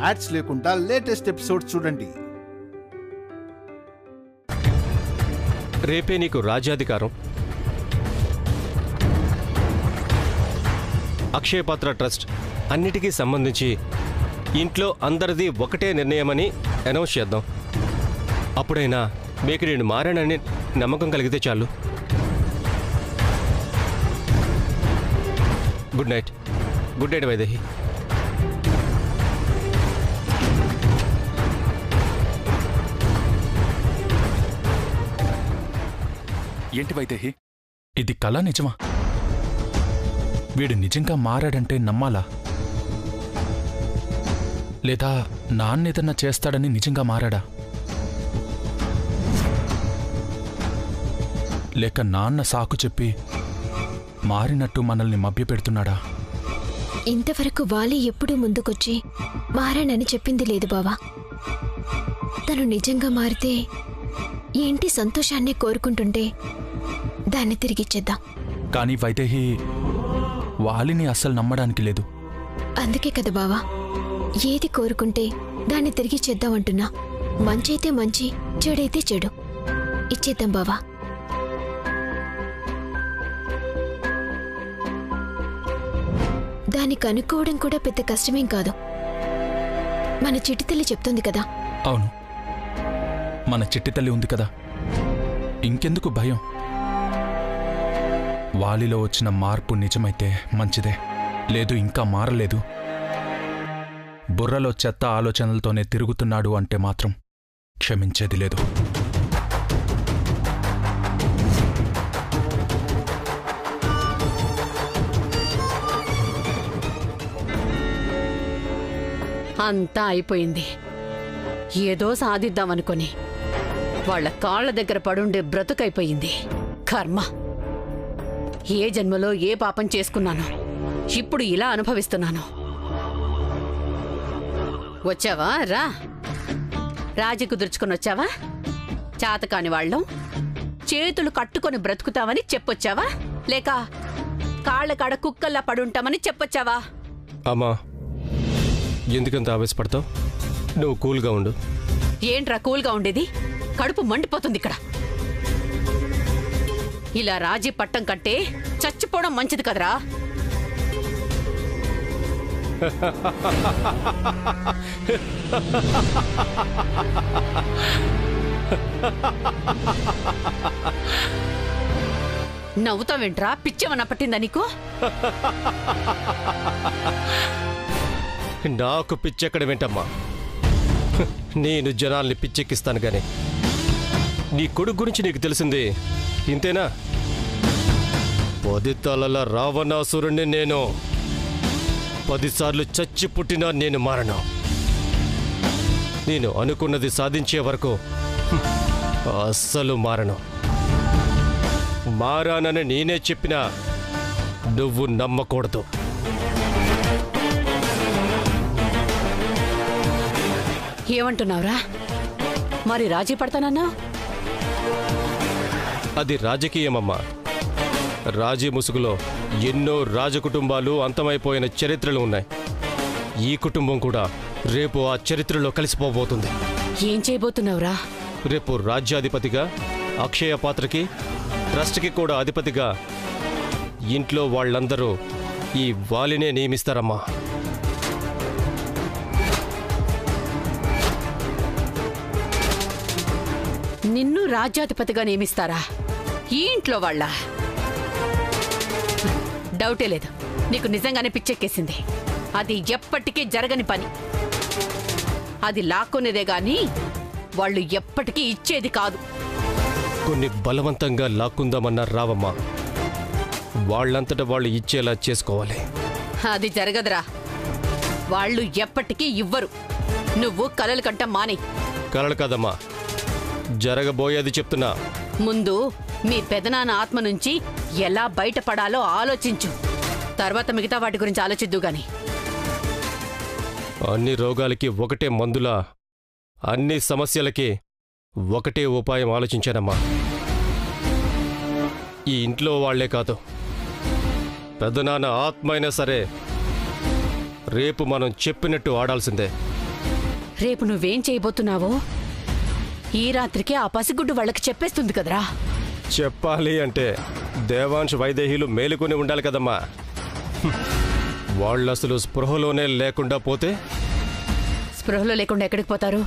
Ads లేకుండా latest episode చూడండి. రేపే నీకు రాజ్యాధికారం. అక్షయపాత్ర ట్రస్ట్ అన్నిటికీ సంబంధించి ఇంట్లో అందరిది ఒకటే నిర్ణయమని అనౌన్స్ చేద్దాం. అప్పుడైనా మీకు నేను మారానని నమ్మకం కలిగితే చాలు. Good night. Good night Vaidehi. ఏంటి వైదేహి, ఇది కళ నిజమా? వీడు నిజంగా మారాడంటే నమ్మాలా, లేదా నాన్నేదన్నా చేస్తాడని నిజంగా మారాడా, లేక నాన్న సాకు చెప్పి మారినట్టు మనల్ని మభ్యపెడుతున్నాడా? ఇంతవరకు వాలి ఎప్పుడూ ముందుకొచ్చి మారానని చెప్పింది లేదు బావా. తను నిజంగా మారితే ఏంటి సంతోషాన్నే కోరుకుంటుంటే దాన్ని తిరిగిచ్చేద్దాం. కానీ వైదేహి వాలిని అస్సలు నమ్మడానికి లేదు. అందుకే కదా బావా, ఏది కోరుకుంటే దాన్ని తిరిగిచ్చేద్దాం అంటున్నా. మంచైతే మంచి, చెడైతే చెడు. ఇచ్చేద్దాం బావా. దాన్ని కనుక్కోవడం కూడా పెద్ద కష్టమేం కాదు. మన చిట్టి తల్లి చెప్తుంది కదా. అవును, మన చిట్టి తల్లి ఉంది కదా, ఇంకెందుకు భయం? వాలిలో వచ్చిన మార్పు నిజమైతే మంచిదే. లేదు ఇంకా మారలేదు, బుర్రలో చెత్త ఆలోచనలతోనే తిరుగుతున్నాడు అంటే మాత్రం క్షమించేది లేదు. అంతా అయిపోయింది. ఏదో సాధిద్దామనుకొని వాళ్ల కాళ్ల దగ్గర పడుండే బ్రతుకైపోయింది. కర్మ. ఏ జన్మలో ఏ పాపం చేసుకున్నానో ఇప్పుడు ఇలా అనుభవిస్తున్నాను. వచ్చావా? రా. రాజీ కుదుర్చుకుని వచ్చావా? చాతకాని వాళ్ళం చేతులు కట్టుకొని బ్రతుకుతామని చెప్పొచ్చావా, లేక కాళ్ల కాడ కుక్కల్లా పడుంటామని చెప్పొచ్చావా? అమ్మా, ఎందుకంత ఆవేశపడతావు? నువ్వు కూల్గా ఉండు. ఏంట్రా కూల్గా ఉండేది? కడుపు మండిపోతుంది ఇక్కడ. ఇలా రాజీ పట్టం కంటే చచ్చిపోవడం మంచిది కదరా. నవ్వుతావేంట్రా? పిచ్చేమన్నా పట్టిందా నీకు? నాకు పిచ్చెక్కడ వింటమ్మా. నేను జనాల్ని పిచ్చెక్కిస్తాను గానీ నీ కొడుకు గురించి నీకు తెలిసింది ఇంతేనా? 10 తలల రావణాసురుణ్ణి నేను. 10 సార్లు చచ్చి పుట్టినా నేను మారను. నేను అనుకున్నది సాధించే వరకు అస్సలు మారను. మారానని నేనే చెప్పినా నువ్వు నమ్మకూడదు. ఏమంటున్నావురా? మరి రాజీ పడతానన్నా? అది రాజకీయమమ్మా. రాజీ ముసుగులో ఎన్నో రాజకుటుంబాలు అంతమైపోయిన చరిత్రలు ఉన్నాయి. ఈ కుటుంబం కూడా రేపు ఆ చరిత్రలో కలిసిపోబోతుంది. ఏం చేయబోతున్నావురా? రేపు రాజ్యాధిపతిగా, అక్షయ పాత్రకి, ట్రస్ట్కి కూడా అధిపతిగా ఇంట్లో వాళ్ళందరూ ఈ వాలినే నియమిస్తారమ్మా. నిన్ను రాజ్యాధిపతిగా నియమిస్తారా? ఈ ఇంట్లో వాళ్ళ? డౌటే లేదు, నీకు నిజంగానే పిచ్చెక్కేసింది. అది ఎప్పటికీ జరగని పని. అది లాక్కునేదే గాని వాళ్ళు ఎప్పటికీ ఇచ్చేది కాదు. కొన్ని బలవంతంగా లాక్కుందామన్నా రావమ్మా. వాళ్ళంతటా వాళ్ళు ఇచ్చేలా చేసుకోవాలి. అది జరగదురా. వాళ్ళు ఎప్పటికీ ఇవ్వరు. నువ్వు కలలు కంట మానే. కలలు కాదమ్మా, జరగబోయేది చెప్తున్నా. ముందు మీ పెదనాన్న ఆత్మ నుంచి ఎలా బయటపడాలో ఆలోచించు. తర్వాత మిగతా వాటి గురించి ఆలోచిద్దు గాని. అన్ని రోగాలకి ఒకటే మందులా, అన్ని సమస్యలకి ఒకటే ఉపాయం ఆలోచించానమ్మా. ఈ ఇంట్లో వాళ్లే కాదు, పెదనాన్న ఆత్మ అయినా సరే రేపు మనం చెప్పినట్టు ఆడాల్సిందే. రేపు నువ్వేం చేయబోతున్నావో ఈ రాత్రికి ఆ పసిగుడ్డు వాళ్ళకి చెప్పేస్తుంది కదరా. చెప్పాలి అంటే దేవాంశ్ వైదేహీలు మేలుకొని ఉండాలి కదమ్మా. వాళ్ళు అసలు స్పృహలోనే లేకుండా పోతే? స్పృహలో లేకుండా ఎక్కడికి పోతారు?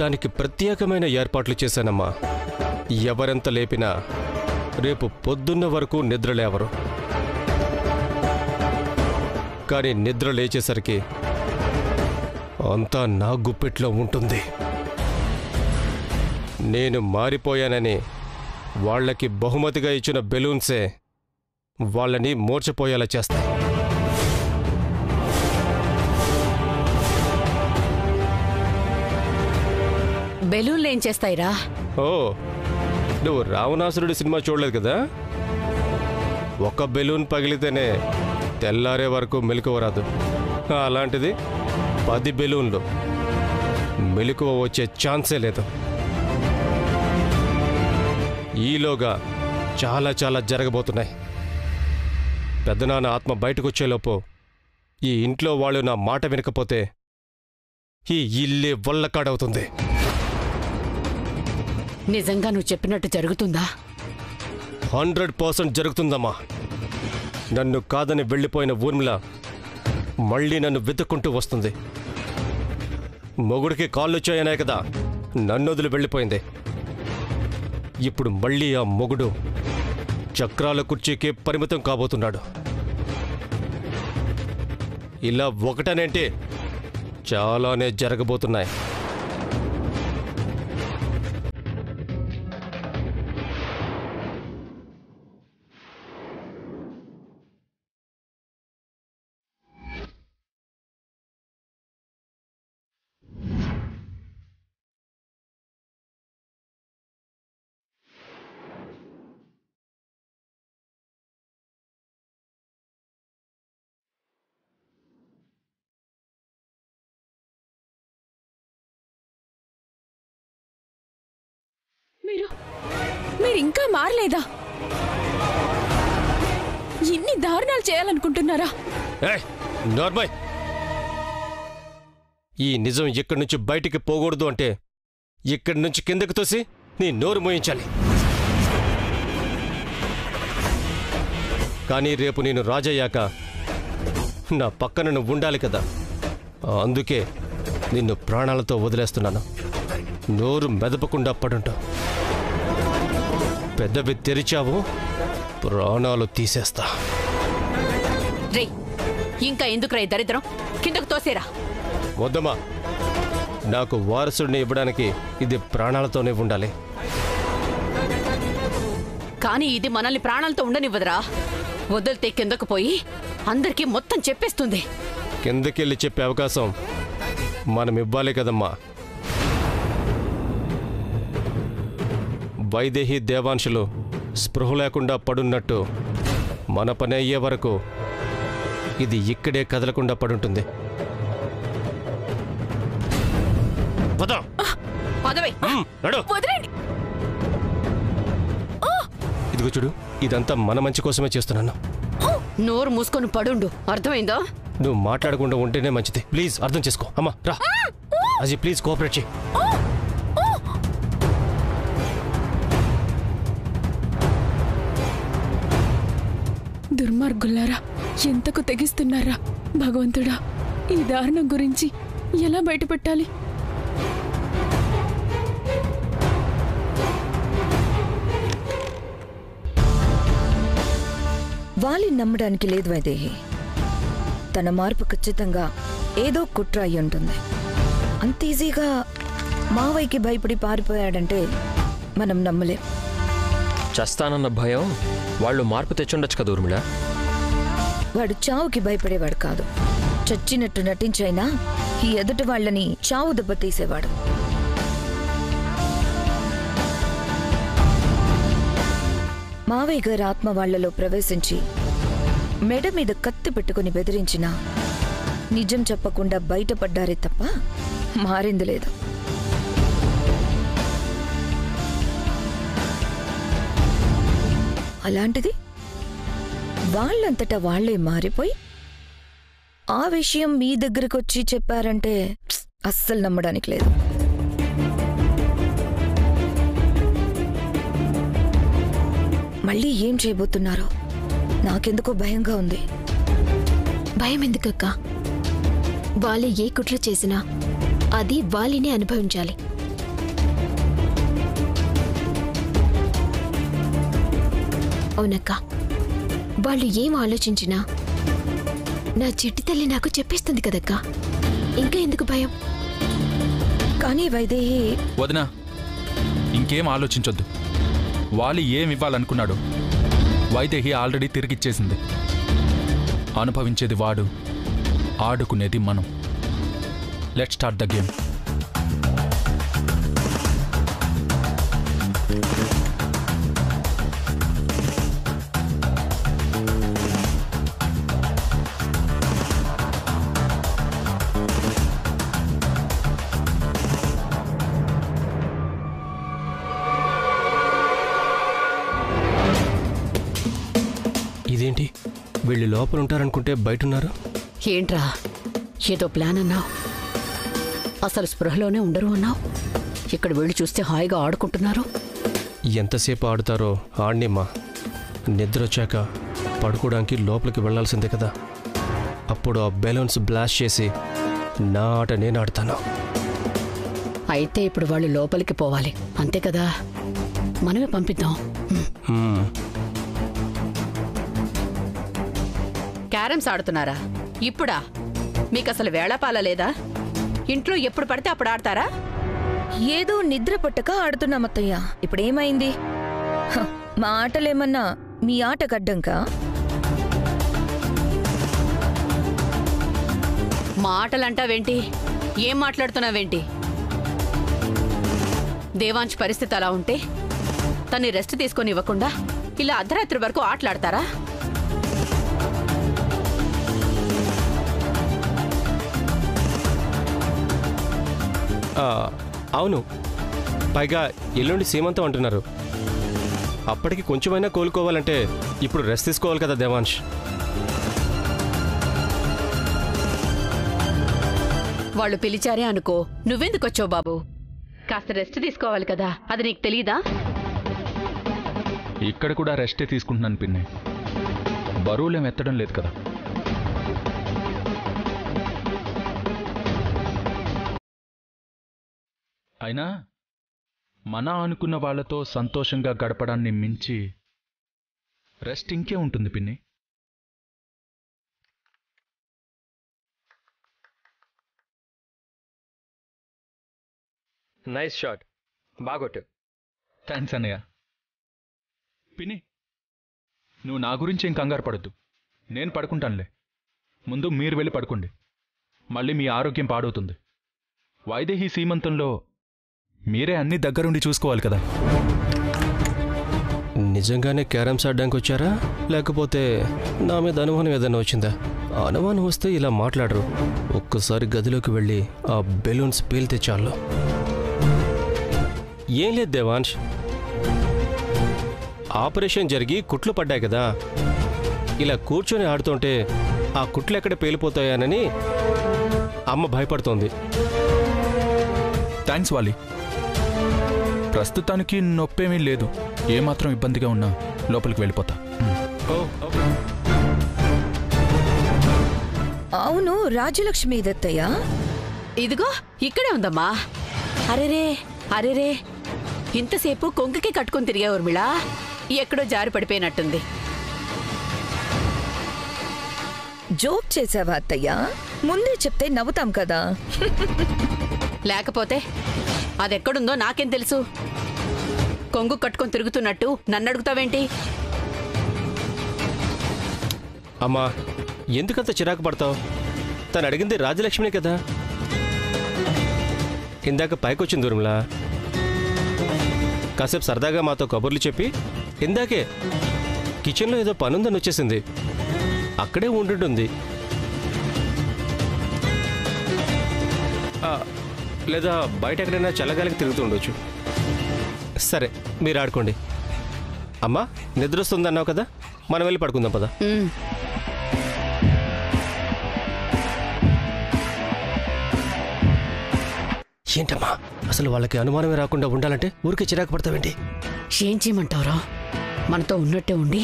దానికి ప్రత్యేకమైన ఏర్పాట్లు చేశానమ్మా. ఎవరెంత లేపినా రేపు పొద్దున్న వరకు నిద్రలేవరు. కానీ నిద్ర లేచేసరికి అంతా నా గుప్పెట్లో ఉంటుంది. నేను మారిపోయానని వాళ్ళకి బహుమతిగా ఇచ్చిన బెలూన్సే వాళ్ళని మూర్చపోయేలా చేస్తాయి. బెలూన్లు ఏం చేస్తాయిరా? ఓ, నువ్వు రావణాసురుడి సినిమా చూడలేదు కదా? ఒక బెలూన్ పగిలితేనే తెల్లారే వరకు మెలకువ రాదు. అలాంటిది 10 బెలూన్లు, మెలకువ వచ్చే ఛాన్సే లేదు. ఈలోగా చాలా చాలా జరగబోతున్నాయి. పెద్దనాన్న ఆత్మ బయటకొచ్చేలోపు ఈ ఇంట్లో వాళ్ళు నా మాట వినకపోతే ఈ ఇల్లే వల్లకాడవుతుంది. నిజంగా నువ్వు చెప్పినట్టు జరుగుతుందా? 100% జరుగుతుందమ్మా. నన్ను కాదని వెళ్ళిపోయిన ఊర్మిళ మళ్ళీ నన్ను వెతుక్కుంటూ వస్తుంది. మొగుడికి కాళ్ళొచ్చాయనే కదా నన్ను వదిలి వెళ్ళిపోయింది. ఇప్పుడు మళ్ళీ ఆ మొగుడు చక్రాల కుర్చీకే పరిమితం కాబోతున్నాడు. ఇలా ఒకటనేంటి, చాలానే జరగబోతున్నాయి. మీరు ఇంకా మారలేదా? ఇన్ని దారుణాలు చేయాలనుకుంటున్నారా? నార్మల్, ఈ నిజం ఇక్కడి నుంచి బయటికి పోకూడదు అంటే ఇక్కడి నుంచి కిందకు తోసి నీ నోరు మోయించాలి. కానీ రేపు నేను రాజయ్యాక నా పక్కన నువ్వు ఉండాలి కదా. అందుకే నిన్ను ప్రాణాలతో వదిలేస్తున్నాను. నోరు మెదపకుండా పడుంటావు. పెద్దవి తెరిచావు, ప్రాణాలు తీసేస్తా. రే, ఇంకా ఎందుకురా ఈ దరిద్రం? కిందకు తోసేరా. వద్దమ్మా, నాకు వారసుడిని ఇవ్వడానికి ఇది ప్రాణాలతోనే ఉండాలి. కానీ ఇది మనల్ని ప్రాణాలతో ఉండనివ్వదురా. వదిలితే కిందకు పోయి అందరికీ మొత్తం చెప్పేస్తుంది. కిందకెళ్ళి చెప్పే అవకాశం మనం ఇవ్వాలి కదమ్మా. వైదేహి దేవాంశులు స్పృహ లేకుండా పడున్నట్టు మన పని అయ్యే వరకు ఇది ఇక్కడే కదలకుండా పడుంటుంది. ఇదిగో చూడు, ఇదంతా మన మంచి కోసమే చేస్తున్నాను. నోరు మూసుకొని పడుండు, అర్థమైందా? నువ్వు మాట్లాడకుండా ఉంటేనే మంచిది. ప్లీజ్ అర్థం చేసుకో. అమ్మా రా అజీ, ప్లీజ్ కోఆపరేట్ చేయి. దుర్మార్గులారా, ఎంతకు తెగిస్తున్నారా? భగవంతుడా, ఈ దారుణం గురించి ఎలా బయటపెట్టాలి? వాళ్ళని నమ్మడానికి లేదు వైదేహి. తన మార్పు ఖచ్చితంగా ఏదో కుట్ర అయి ఉంటుంది. అంత ఈజీగా మావయ్యకి భయపడి పారిపోయాడంటే మనం నమ్మలేం. చస్తానన్న భయం వాళ్ళు మార్పు తెచ్చుండొచ్చు కదా ఊర్మిళ. వాడు చావుకి భయపడేవాడు కాదు. చచ్చినట్టు నటించైనా ఈ ఎదుటి వాళ్ళని చావు దెబ్బ తీసేవాడు. మావయ్య గారి ఆత్మ వాళ్లలో ప్రవేశించి మెడ మీద కత్తి పెట్టుకుని బెదిరించినా నిజం చెప్పకుండా బయటపడ్డారే తప్ప మారింది లేదు. అలాంటిది వాళ్ళంతటా వాళ్లే మారిపోయి ఆ విషయం మీ దగ్గరకు వచ్చి చెప్పారంటే అస్సలు నమ్మడానికి లేదు. మళ్ళీ ఏం చేయబోతున్నారో నాకెందుకో భయంగా ఉంది. భయం ఎందుకక్క? వాళ్ళు ఏ కుట్ర చేసినా అది వాళ్ళనే అనుభవించాలి. అవునక్క, వాళ్ళు ఏం ఆలోచించినా నా చిట్టి తల్లి నాకు చెప్పేస్తుంది కదక్క. ఇంకా ఎందుకు భయం? కానీ వైదేహి వదినా, ఇంకేం ఆలోచించొద్దు. వాలి ఏం ఇవ్వాలనుకున్నాడు వైదేహి ఆల్రెడీ తిరిగిచ్చేసింది. అనుభవించేది వాడు, ఆడుకునేది మనం. Let's start the game. ఇదేంటి, వీళ్ళు లోపల ఉంటారనుకుంటే బయటున్నారు? ఏంట్రా ఏదో ప్లాన్ అన్నావు, అసలు స్పృహలోనే ఉండరు అన్నావు. ఇక్కడ వెళ్ళి చూస్తే హాయిగా ఆడుకుంటున్నారు. ఎంతసేపు ఆడుతారో ఆడినిమ్మా. నిద్ర వచ్చాక పడుకోవడానికి లోపలికి వెళ్లాల్సిందే కదా. అప్పుడు ఆ బెలూన్స్ బ్లాస్ట్ చేసి నా ఆట నేను ఆడతాను. అయితే ఇప్పుడు వాళ్ళు లోపలికి పోవాలి అంతే కదా, మనమే పంపిద్దాం. క్యారమ్స్ ఆడుతున్నారా ఇప్పుడా? మీకు అసలు వేళపాల లేదా? ఇంట్లో ఎప్పుడు పడితే అప్పుడు ఆడతారా? ఏదో నిద్ర పట్టక ఆడుతున్నామత్తయ్య. ఇప్పుడేమైంది? మా ఆటలేమన్నా మీ ఆట గడ్డంకా? మా ఆటలంటావేంటి? ఏం మాట్లాడుతున్నావేంటి? దేవాంశ్ పరిస్థితి అలా ఉంటే తన్ని రెస్ట్ తీసుకొని ఇవ్వకుండా ఇలా అర్ధరాత్రి వరకు ఆటలాడతారా? అవును, పైగా ఎల్లుండి సీమంతం అంటున్నారు. అప్పటికి కొంచెమైనా కోలుకోవాలంటే ఇప్పుడు రెస్ట్ తీసుకోవాలి కదా దేవాంశ్. వాళ్ళు పిలిచారే అనుకో, నువ్వెందుకు వచ్చావు బాబు? కాస్త రెస్ట్ తీసుకోవాలి కదా, అది నీకు తెలీదా? ఇక్కడ కూడా రెస్టే తీసుకుంటున్నాను పిన్ని. బరువులేం ఎత్తడం లేదు కదా. అయినా మన అనుకున్న వాళ్లతో సంతోషంగా గడపడాన్ని మించి రెస్ట్ ఇంకే ఉంటుంది పిన్ని. Nice shot, బాగొట్టు. థ్యాంక్స్ అన్నయ్య. పిన్ని, నువ్వు నా గురించి ఏం కంగారు పడద్దు, నేను పడుకుంటానులే. ముందు మీరు వెళ్ళి పడుకోండి, మళ్ళీ మీ ఆరోగ్యం పాడవుతుంది. వైదేహి సీమంతంలో మీరే అన్ని దగ్గరుండి చూసుకోవాలి కదా. నిజంగానే క్యారమ్స్ ఆడడానికి వచ్చారా, లేకపోతే నా మీద అనుమానం ఏదైనా వచ్చిందా? అనుమానం వస్తే ఇలా మాట్లాడరు. ఒక్కసారి గదిలోకి వెళ్ళి ఆ బెలూన్స్ పేలితే చాలు. ఏం లేదు దేవాంశ్, ఆపరేషన్ జరిగి కుట్లు పడ్డాయి కదా, ఇలా కూర్చొని ఆడుతుంటే ఆ కుట్లు ఎక్కడ పేలిపోతాయానని అమ్మ భయపడుతోంది. థ్యాంక్స్ వాలి. ప్రస్తుతానికి నొప్పేమీ లేదు. ఏమాత్రం ఇబ్బందిగా ఉన్నా లోపలికి వెళ్ళిపోతా. అవును, రాజలక్ష్మి ఇదత్తయ్య. ఇదిగో ఇక్కడే ఉందమ్మా. అరేరే అరేరే, ఇంతసేపు కొంగుకి కట్టుకుని తిరిగా ఊర్మిళ, ఎక్కడో జారి పడిపోయినట్టుంది. జోక్ చేసావా అత్తయ్య? ముందే చెప్తే నవ్వుతాం కదా. లేకపోతే అదెక్కడుందో నాకేం తెలుసు? కొంగు కట్టుకొని తిరుగుతున్నట్టు నన్ను అడుగుతావేంటి? అమ్మా, ఎందుకంత చిరాకు పడతావు? తను అడిగింది రాజలక్ష్మినే కదా. ఇందాక పైకొచ్చింది ఊర్మిళ, కాసేపు సరదాగా మాతో కబుర్లు చెప్పి ఇందాకే కిచెన్లో ఏదో పనుందని వచ్చేసింది. అక్కడే ఉండుంటుంది. లేదా బయట ఎక్కడైనా చల్లగాలికి తిరుగుతూ ఉండొచ్చు. సరే, మీరు ఆడుకోండి. అమ్మా, నిద్ర వస్తుందన్నావు కదా, మనం వెళ్ళి పడుకుందాం పదా. ఏంటమ్మా అసలు వాళ్ళకి అనుమానమే రాకుండా ఉండాలంటే ఊరికి చిరాకు పడతావేంటి? ఏం చేయమంటావురా? మనతో ఉన్నట్టే ఉండి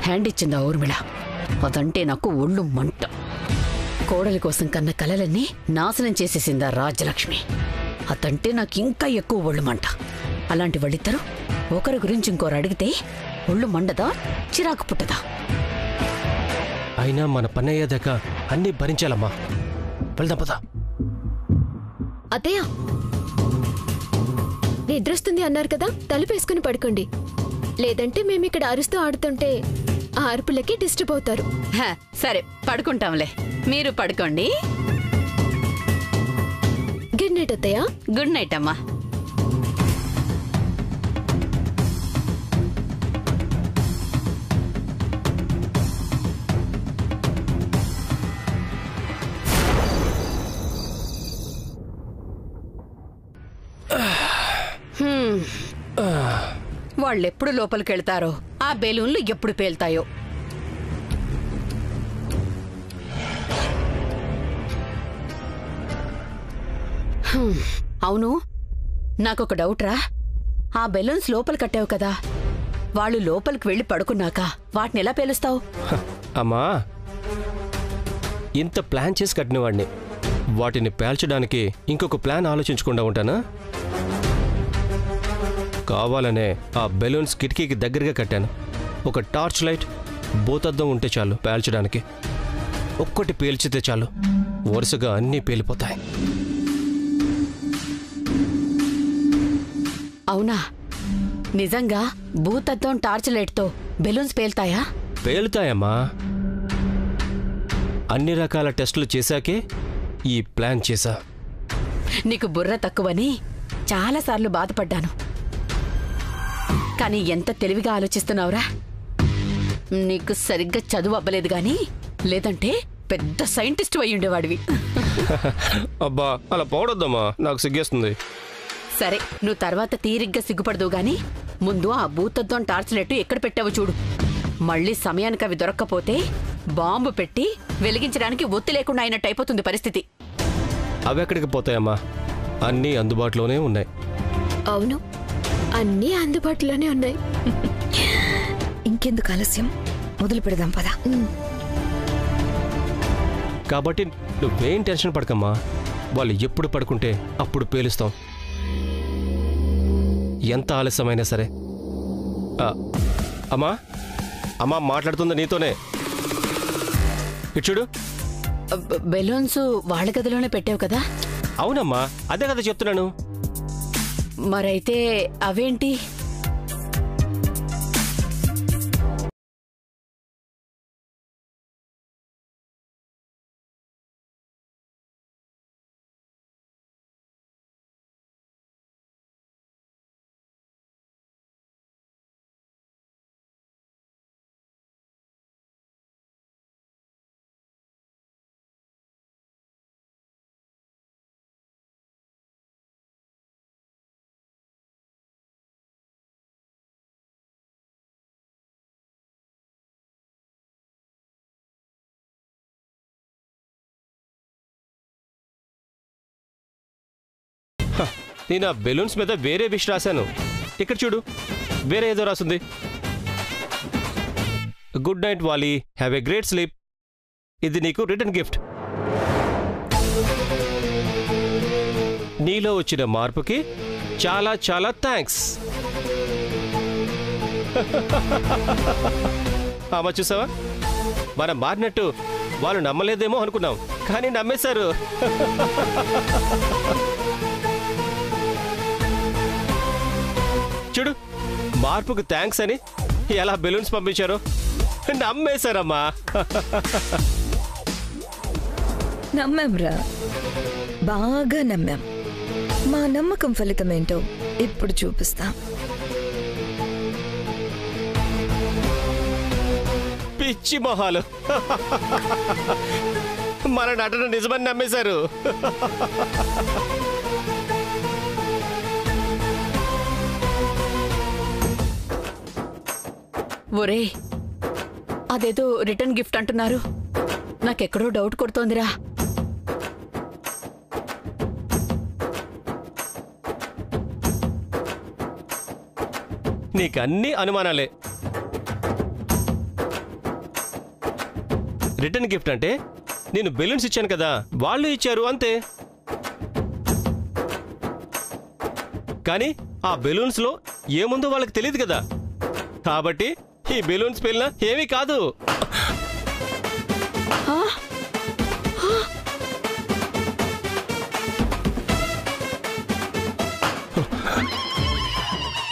హ్యాండ్ ఇచ్చిందా ఊర్మిళ. అదంటే నాకు ఒళ్ళు మంట. కోడలి కోసం కన్న కలలన్నీ నాశనం చేసేసిందా రాజ్యలక్ష్మి. అదంటే నాకు ఇంకా ఎక్కువ ఒళ్ళు మంట. అలాంటి వాళ్ళిద్దరూ ఒకరి గురించి ఇంకోరు అడిగితే ఒళ్ళు మండదా, చిరాకు పుట్టదా? అయినా మన పని అయ్యేదాకా అన్నీ భరించాలమ్మా. వెళ్దాం పదా. అత్తయ్య, నిద్రొస్తుంది అన్నారు కదా, తలుపేసుకుని పడుకోండి. లేదంటే మేమిక్కడ అరుస్తూ ఆడుతుంటే ఆ అరుపులకి డిస్టర్బ్ అవుతారు. సరే పడుకుంటాంలే, మీరు పడుకోండి. గుడ్ నైట్ అత్తయ్య. గుడ్ నైట్ అమ్మా. వాళ్ళెప్పుడు లోపలికెళ్తారో, ఆ బెలూన్లు ఎప్పుడు పేల్తాయో. అవును, నాకొక డౌట్ రా. ఆ బెలూన్స్ లోపల కట్టావు కదా, వాళ్ళు లోపలికి వెళ్ళి పడుకున్నాక వాటిని ఎలా పేలుస్తావు? అమ్మా, ఇంత ప్లాన్ చేసి కట్టిన వాడిని వాటిని పేల్చడానికి ఇంకొక ప్లాన్ ఆలోచించకుండా ఉంటానా? కావాలనే ఆ బెలూన్స్ కిటికీకి దగ్గరగా కట్టాను. ఒక టార్చ్ లైట్, భూతద్దం ఉంటే చాలు పేల్చడానికి. ఒక్కటి పేల్చితే చాలు, వరుసగా అన్నీ పేలిపోతాయి. అవునా? నిజంగా భూతద్దం టార్చ్ లైట్తో బెలూన్స్ పేల్తాయా? పేలుతాయమ్మా. అన్ని రకాల టెస్టులు చేశాకే ఈ ప్లాన్ చేశా. నీకు బుర్ర తక్కువని చాలాసార్లు బాధపడ్డాను. కానీ ఎంత తెలివిగా ఆలోచిస్తున్నావురా. నీకు సరిగ్గా చదువు అవ్వలేదు గాని, లేదంటే పెద్ద సైంటిస్ట్ అయి ఉండేవాడివి. అబ్బా, అలా పోవడొద్దమ్మా, నాకు సిగ్గేస్తుంది. సరే, నువ్వు తర్వాత తీరిగ్గా సిగ్గుపడదు గాని ముందు ఆ భూతద్దం టార్చ్ లైట్ ఎక్కడ పెట్టావో చూడు. మళ్ళీ సమయానికి అవి దొరక్కపోతే బాంబు పెట్టి వెలిగించడానికి ఒత్తి లేకుండా అయినట్టు అయిపోతుంది పరిస్థితి. అవి ఎక్కడికి పోతాయమ్మా, అన్నీ అందుబాటులోనే ఉన్నాయి. అవును, అన్నీ అందుబాటులోనే ఉన్నాయి. ఇంకెందుకు ఆలస్యం, మొదలు పెడదాం పదా. కాబట్టి నువ్వేం టెన్షన్ పడకమ్మా. వాళ్ళు ఎప్పుడు పడుకుంటే అప్పుడు పేలుస్తాం, ఎంత ఆలస్యమైనా సరే. అమ్మా, అమ్మా మాట్లాడుతుంది నీతోనే. ఇచ్చుడు, బెలూన్స్ వాళ్ళ గదిలోనే పెట్టావు కదా? అవునమ్మా, అదే కదా చెప్తున్నాను. మరైతే అవేంటి? నేను ఆ బెలూన్స్ మీద వేరే విష్ రాశాను. ఇక్కడ చూడు, వేరే ఏదో రాసింది. గుడ్ నైట్ వాలి, హ్యావ్ ఎ గ్రేట్ స్లీప్. ఇది నీకు రిటర్న్ గిఫ్ట్. నీలో వచ్చిన మార్పుకి చాలా చాలా థ్యాంక్స్. అమ్మ, చూసావా, మనం మారినట్టు వాళ్ళు నమ్మలేదేమో అనుకున్నాం, కానీ నమ్మేశారు. చూడు, మార్పుకు థ్యాంక్స్ అని ఎలా బెలూన్స్ పంపించారో. నమ్మేశారమ్మా. నమ్మాంరా, బాగా నమ్మాం. మా నమ్మకం ఫలితం ఏంటో ఇప్పుడు చూపిస్తాం. పిచ్చి మొహాలు, మన నటన నిజమని నమ్మేశారు. ఒరే, అదేదో రిటర్న్ గిఫ్ట్ అంటున్నారు, నాకెక్కడో డౌట్ కొడుతోందిరా. నీకన్నీ అనుమానాలే. రిటర్న్ గిఫ్ట్ అంటే నేను బెలూన్స్ ఇచ్చాను కదా, వాళ్ళు ఇచ్చారు అంతే. కానీ ఆ బెలూన్స్లో ఏముందో వాళ్ళకి తెలియదు కదా, కాబట్టి ఈ బెలూన్స్ పేలినా ఏమీ కాదు.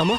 అమ్మా